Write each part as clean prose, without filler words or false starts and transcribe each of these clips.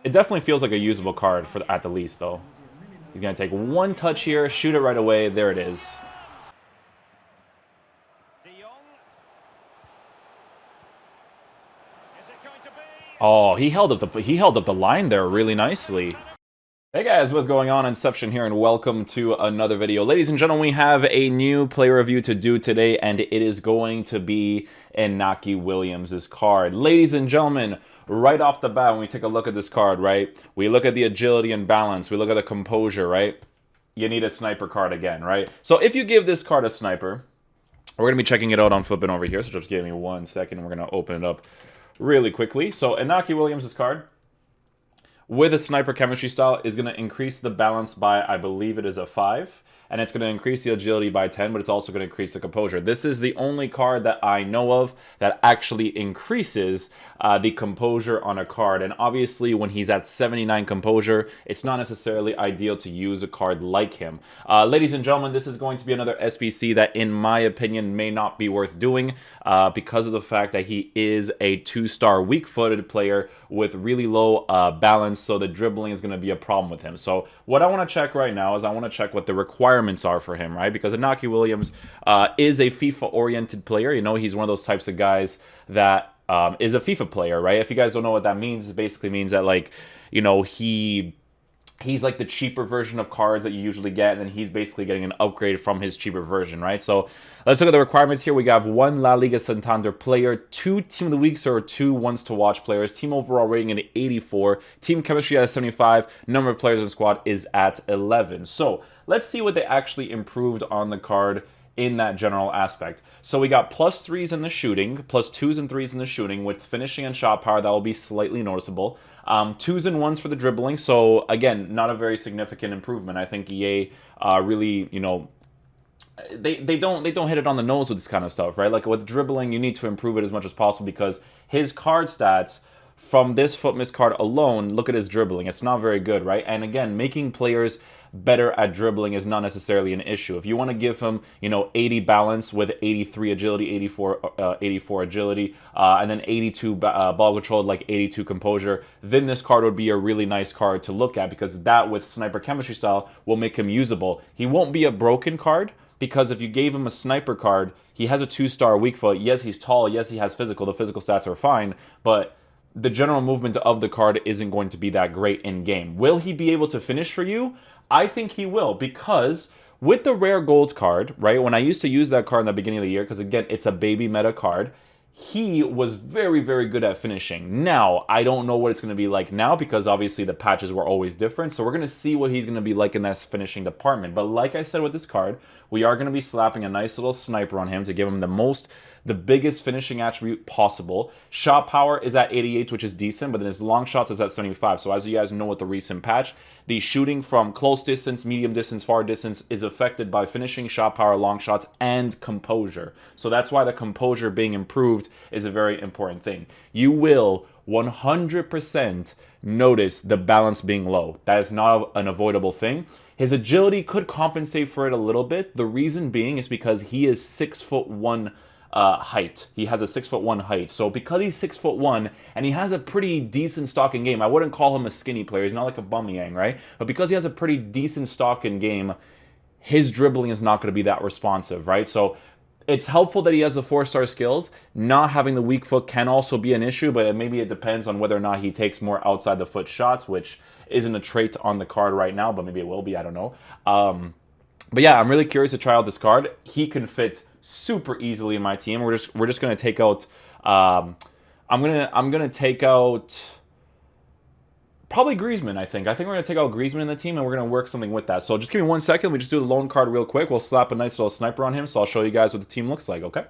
It definitely feels like a usable card for at the least, though. He's going to take one touch here, shoot it right away. There it is. Oh, he held up the line there really nicely. Hey guys, what's going on? Inception here, and welcome to another video. Ladies and gentlemen, we have a new player review to do today, and it is going to be Inaki Williams' card. Ladies and gentlemen, right off the bat, when we take a look at this card, right, we look at the agility and balance, we look at the composure, right? You need a sniper card again, right? So if you give this card a sniper, we're going to be checking it out on Flipping over here, so just give me 1 second, we're going to open it up really quickly. So Inaki Williams' card, with a sniper chemistry style, is going to increase the balance by, I believe it is a 5. And it's going to increase the agility by 10, but it's also going to increase the composure. This is the only card that I know of that actually increases the composure on a card. And obviously, when he's at 79 composure, it's not necessarily ideal to use a card like him. Ladies and gentlemen, this is going to be another SBC that, in my opinion, may not be worth doing because of the fact that he is a 2-star weak-footed player with really low balance, so the dribbling is going to be a problem with him. So what I want to check right now is I want to check what the requirements are for him, right? Because Inaki Williams is a FIFA-oriented player. You know, he's one of those types of guys that is a FIFA player, right? If you guys don't know what that means, it basically means that, like, you know, he's like the cheaper version of cards that you usually get, and then he's basically getting an upgrade from his cheaper version, right? So let's look at the requirements here. We have 1 La Liga Santander player, 2 Team of the Weeks or 2 Ones to Watch players, team overall rating at 84, team chemistry at 75, number of players in the squad is at 11. So let's see what they actually improved on the card in that general aspect. So we got +3s in the shooting, +2s and 3s in the shooting, with finishing and shot power that will be slightly noticeable. 2s and 1s for the dribbling. So again, not a very significant improvement. I think EA really, you know, they don't hit it on the nose with this kind of stuff, right? Like with dribbling, you need to improve it as much as possible because his card stats from this Futmas card alone, look at his dribbling. It's not very good, right? And again, making players better at dribbling is not necessarily an issue. If you want to give him, you know, 80 balance with 83 agility, 84 agility, and then 82 ball control, like 82 composure, then this card would be a really nice card to look at because that, with sniper chemistry style, will make him usable. He won't be a broken card because if you gave him a sniper card, he has a 2-star weak foot. Yes, he's tall. Yes, he has physical. The physical stats are fine, but the general movement of the card isn't going to be that great in game. Will he be able to finish for you? I think he will, because with the rare gold card, right, when I used to use that card in the beginning of the year, because again, it's a baby meta card, he was very, very good at finishing. Now, I don't know what it's going to be like now because obviously the patches were always different. So we're going to see what he's going to be like in that finishing department. But like I said with this card, we are going to be slapping a nice little sniper on him to give him the biggest finishing attribute possible. Shot power is at 88, which is decent, but then his long shots is at 75. So as you guys know with the recent patch, the shooting from close distance, medium distance, far distance is affected by finishing, shot power, long shots, and composure. So that's why the composure being improved is a very important thing. You will 100% notice the balance being low. That is not an avoidable thing. His agility could compensate for it a little bit. The reason being is because he is 6'1" height. He has a 6'1" height. So because he's 6'1" and he has a pretty decent stock in game, I wouldn't call him a skinny player. He's not like a Bumyang, right? But because he has a pretty decent stock in game, his dribbling is not going to be that responsive, right? So it's helpful that he has the 4-star skills. Not having the weak foot can also be an issue, but maybe it depends on whether or not he takes more outside the foot shots, which isn't a trait on the card right now, but maybe it will be. I don't know. But yeah, I'm really curious to try out this card. He can fit super easily in my team. We're just gonna take out. I'm gonna take out probably Griezmann. I think we're gonna take out Griezmann in the team, and we're gonna work something with that. So just give me 1 second. We just do the lone card real quick. We'll slap a nice little sniper on him. So I'll show you guys what the team looks like. Okay.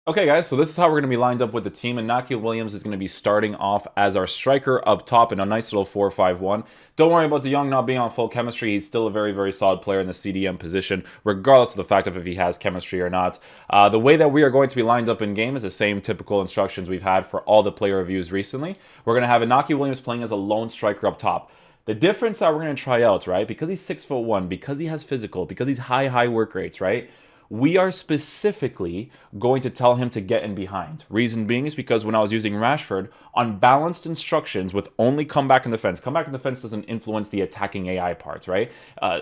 Okay, guys, so this is how we're going to be lined up with the team. Inaki Williams is going to be starting off as our striker up top in a nice little 4-5-1. Don't worry about De Jong not being on full chemistry. He's still a very, very solid player in the CDM position, regardless of the fact of if he has chemistry or not. The way that we are going to be lined up in game is the same typical instructions we've had for all the player reviews recently. We're going to have Inaki Williams playing as a lone striker up top. The difference that we're going to try out, right, because he's 6'1", because he has physical, because he's high work rates, right, we are specifically going to tell him to get in behind. Reason being is because when I was using Rashford, on balanced instructions with only come back in defense doesn't influence the attacking AI parts, right?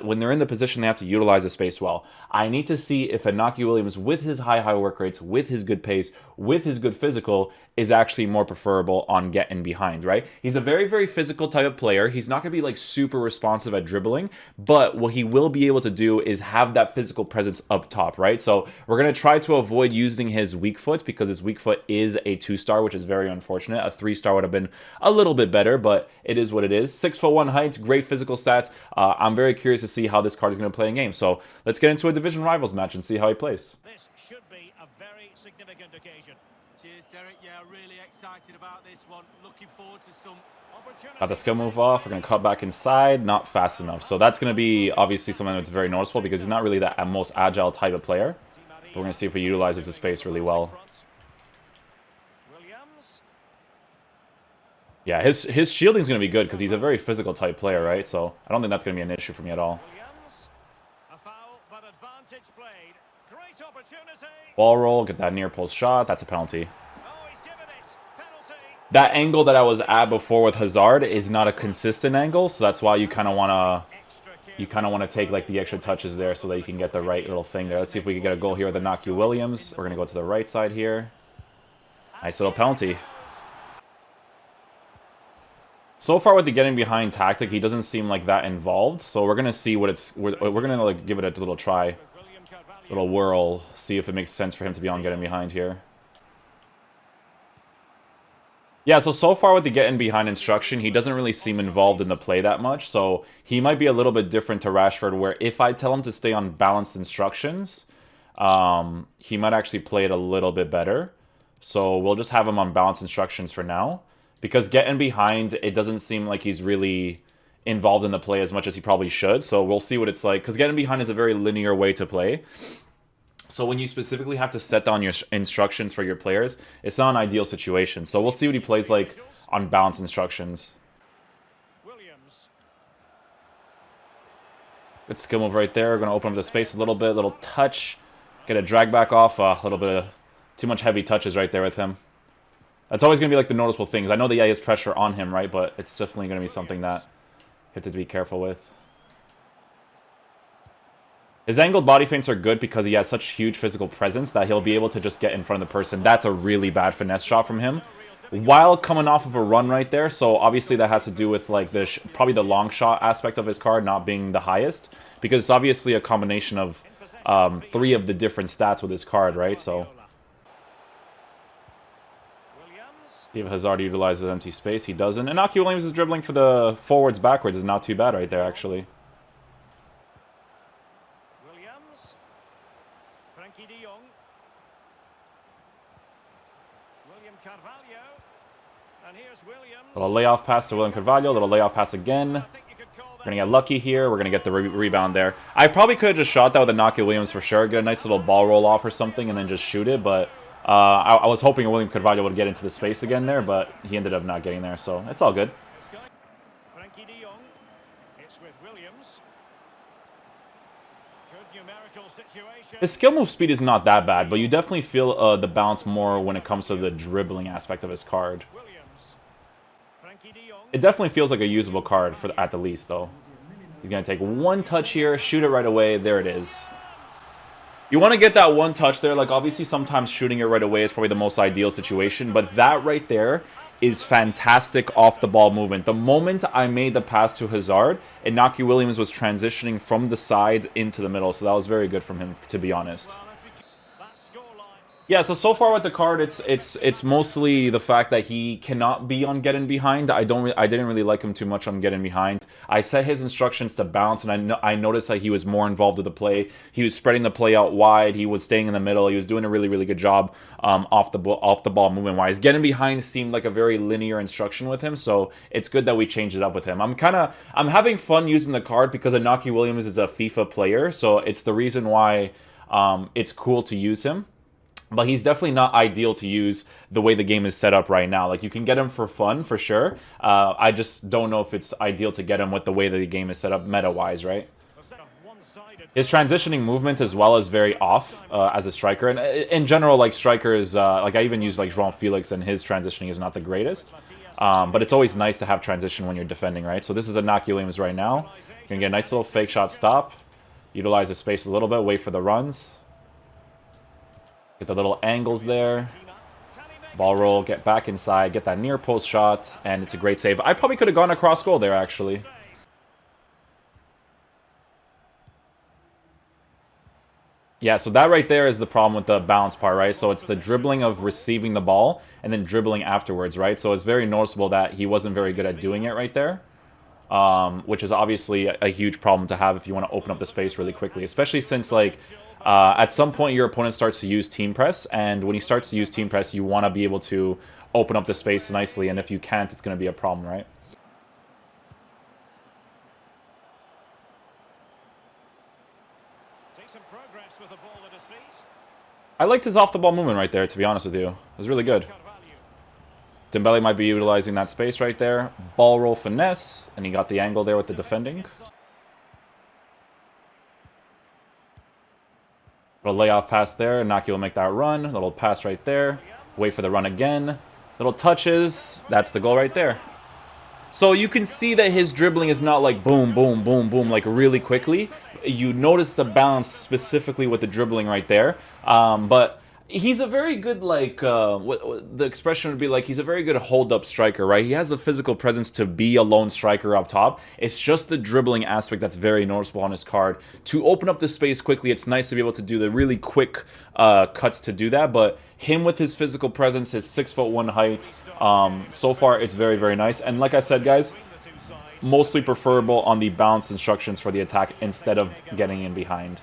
When they're in the position, they have to utilize the space well. I need to see if Inaki Williams, with his high work rates, with his good pace, with his good physical, is actually more preferable on get in behind, right? He's a very physical type of player. He's not going to be like super responsive at dribbling, but what he will be able to do is have that physical presence up top, right? So we're going to try to avoid using his weak foot because his weak foot is a 2-star, which is very unfortunate. A 3-star would have been a little bit better, but it is what it is. 6'1" height, great physical stats. I'm very curious to see how this card is going to play in game. So let's get into a division rivals match and see how he plays. This should be a very significant occasion. Cheers, Derek. Yeah, really excited about this one. Looking forward to some opportunities. Got the skill move off. We're going to cut back inside. Not fast enough. So that's going to be obviously something that's very noticeable because he's not really that most agile type of player. But we're going to see if he utilizes the space really well. Yeah, his shielding is going to be good because he's a very physical type player, right? So I don't think that's going to be an issue for me at all. Ball roll, get that near post shot. That's a penalty. That angle that I was at before with Hazard is not a consistent angle, so that's why you kind of want to take like the extra touches there so that you can get the right little thing there. Let's see if we can get a goal here with Inaki Williams. We're going to go to the right side here. Nice little penalty. So far with the getting behind tactic, he doesn't seem like that involved. So we're going to see what it's... We're going to like give it a little try. Little whirl. See if it makes sense for him to be on getting behind here. Yeah, so far with the getting behind instruction, he doesn't really seem involved in the play that much. So he might be a little bit different to Rashford, where if I tell him to stay on balanced instructions, he might actually play it a little bit better. So we'll just have him on balanced instructions for now. Because getting behind, it doesn't seem like he's really involved in the play as much as he probably should. So we'll see what it's like. Because getting behind is a very linear way to play. So when you specifically have to set down your instructions for your players, it's not an ideal situation. So we'll see what he plays like on balanced instructions. Good skill move right there. We're going to open up the space a little bit. Little touch. Get a drag back off. A little bit of too much heavy touches right there with him. That's always going to be like the noticeable things. I know that he has pressure on him, right? But it's definitely going to be something that you have to be careful with. His angled body feints are good because he has such huge physical presence that he'll be able to just get in front of the person. That's a really bad finesse shot from him. While coming off of a run right there. So obviously that has to do with like the probably the long shot aspect of his card not being the highest. Because it's obviously a combination of 3 of the different stats with his card, right? So... if Hazard utilizes empty space, he doesn't. And Inaki Williams is dribbling for the forwards backwards is not too bad right there, actually. Little layoff pass to William Carvalho. Little layoff pass again. We're going to get lucky here. We're going to get the rebound there. I probably could have just shot that with Inaki Williams for sure. Get a nice little ball roll off or something and then just shoot it, but... I was hoping William Carvalho would get into the space again there, but he ended up not getting there, so it's all good. His skill move speed is not that bad, but you definitely feel the bounce more when it comes to the dribbling aspect of his card. It definitely feels like a usable card at the least, though. He's going to take one touch here, shoot it right away. There it is. You want to get that one touch there. Like, obviously, sometimes shooting it right away is probably the most ideal situation. But that right there is fantastic off-the-ball movement. The moment I made the pass to Hazard, Inaki Williams was transitioning from the sides into the middle. So that was very good from him, to be honest. Yeah, so far with the card, it's mostly the fact that he cannot be on getting behind. I didn't really like him too much on getting behind. I set his instructions to bounce, and I noticed that he was more involved with the play. He was spreading the play out wide. He was staying in the middle. He was doing a really good job off the ball movement wise. Getting behind seemed like a very linear instruction with him, so it's good that we changed it up with him. I'm having fun using the card because Inaki Williams is a FIFA player, so it's the reason why it's cool to use him. But he's definitely not ideal to use the way the game is set up right now. Like, you can get him for fun, for sure. I just don't know if it's ideal to get him with the way that the game is set up meta-wise, right? His transitioning movement as well is very off as a striker. And in general, like strikers, like I even use like João Felix, and his transitioning is not the greatest. But it's always nice to have transition when you're defending, right? So this is Inaki Williams right now. You're going to get a nice little fake shot stop. Utilize the space a little bit. Wait for the runs. Get the little angles there. Ball roll. Get back inside. Get that near post shot. And it's a great save. I probably could have gone across goal there, actually. Yeah, so that right there is the problem with the balance part, right? So it's the dribbling of receiving the ball and then dribbling afterwards, right? So it's very noticeable that he wasn't very good at doing it right there, which is obviously a huge problem to have if you want to open up the space really quickly, especially since, like, at some point your opponent starts to use team press, and when he starts to use team press, you want to be able to open up the space nicely, and if you can't, it's going to be a problem, right? I liked his off-the-ball movement right there, to be honest with you. It was really good. Dembele might be utilizing that space right there. Ball roll finesse, and he got the angle there with the defending. Little layoff pass there. Inaki will make that run. Little pass right there. Wait for the run again. Little touches. That's the goal right there. So you can see that his dribbling is not like boom, boom, boom, boom, like really quickly. You notice the balance specifically with the dribbling right there. But he's a very good, like, what the expression would be like, he's a very good hold-up striker, right? He has the physical presence to be a lone striker up top. It's just the dribbling aspect that's very noticeable on his card. To open up the space quickly, it's nice to be able to do the really quick cuts to do that. But him with his physical presence, his 6'1" height, so far it's very, very nice. And like I said, guys, mostly preferable on the balance instructions for the attack instead of getting in behind.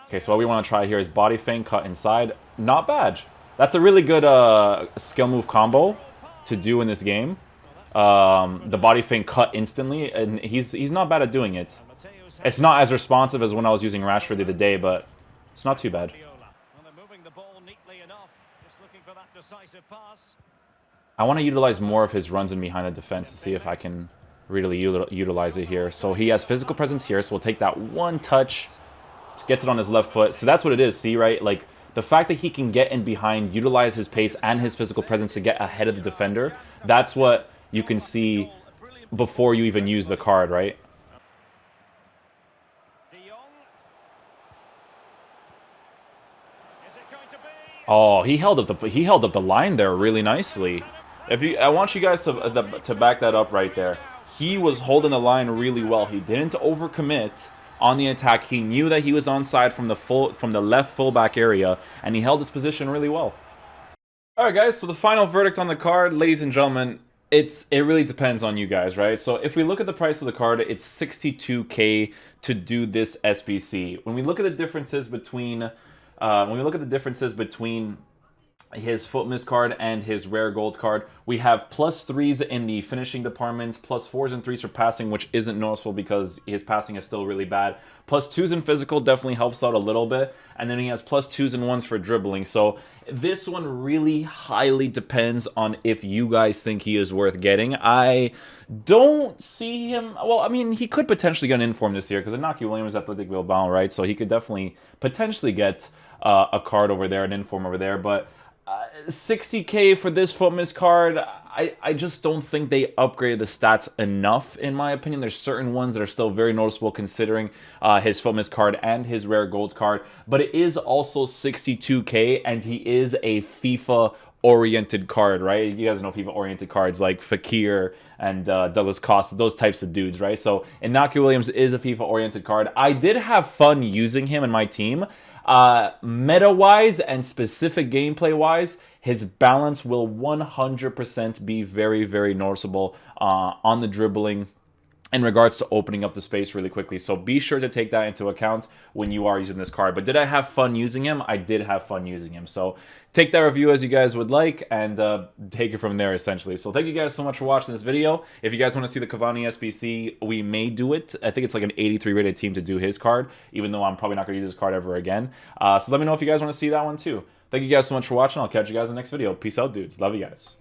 Okay, so what we want to try here is body feint, cut inside. Not bad. That's a really good skill move combo to do in this game. The body feint cut instantly, and he's not bad at doing it. It's not as responsive as when I was using Rashford the other day, but it's not too bad. I want to utilize more of his runs in behind the defense to see if I can really utilize it here. So he has physical presence here, so we'll take that one touch. Gets it on his left foot. So that's what it is, see, right? Like, the fact that he can get in behind, utilize his pace and his physical presence to get ahead of the defender, that's what you can see before you even use the card, right? Oh, he held up the line there really nicely. I want you guys to back that up right there. He was holding the line really well. He didn't overcommit on the attack. He knew that he was onside from the left fullback area, and he held his position really well. All right, guys. So the final verdict on the card, ladies and gentlemen, it really depends on you guys, right? So if we look at the price of the card, it's 62K to do this SBC. When we look at the differences between his Futmas card and his rare gold card, we have +3s in the finishing department, +4s and 3s for passing, which isn't noticeable because his passing is still really bad. +2s in physical definitely helps out a little bit, and then he has +2s and 1s for dribbling. So this one really highly depends on if you guys think he is worth getting. I don't see him. Well, I mean, he could potentially get an inform this year because Inaki Williams is Athletic Bilbao, right? So he could definitely potentially get a card over there, an inform over there, but 60K for this Futmas card, I just don't think they upgraded the stats enough, in my opinion. There's certain ones that are still very noticeable considering his Futmas card and his rare gold card, but it is also 62K, and he is a FIFA-oriented card, right? You guys know FIFA-oriented cards like Fakir and Douglas Costa, those types of dudes, right? So Inaki Williams is a FIFA-oriented card. I did have fun using him in my team. Meta-wise and specific gameplay-wise, his balance will 100% be very, very noticeable on the dribbling in regards to opening up the space really quickly. So be sure to take that into account when you are using this card. But did I have fun using him? I did have fun using him. So take that review as you guys would like and take it from there, essentially. So thank you guys so much for watching this video. If you guys want to see the Cavani SBC, we may do it. I think it's like an 83 rated team to do his card, even though I'm probably not going to use his card ever again. So let me know if you guys want to see that one too. Thank you guys so much for watching. I'll catch you guys in the next video. Peace out, dudes. Love you guys.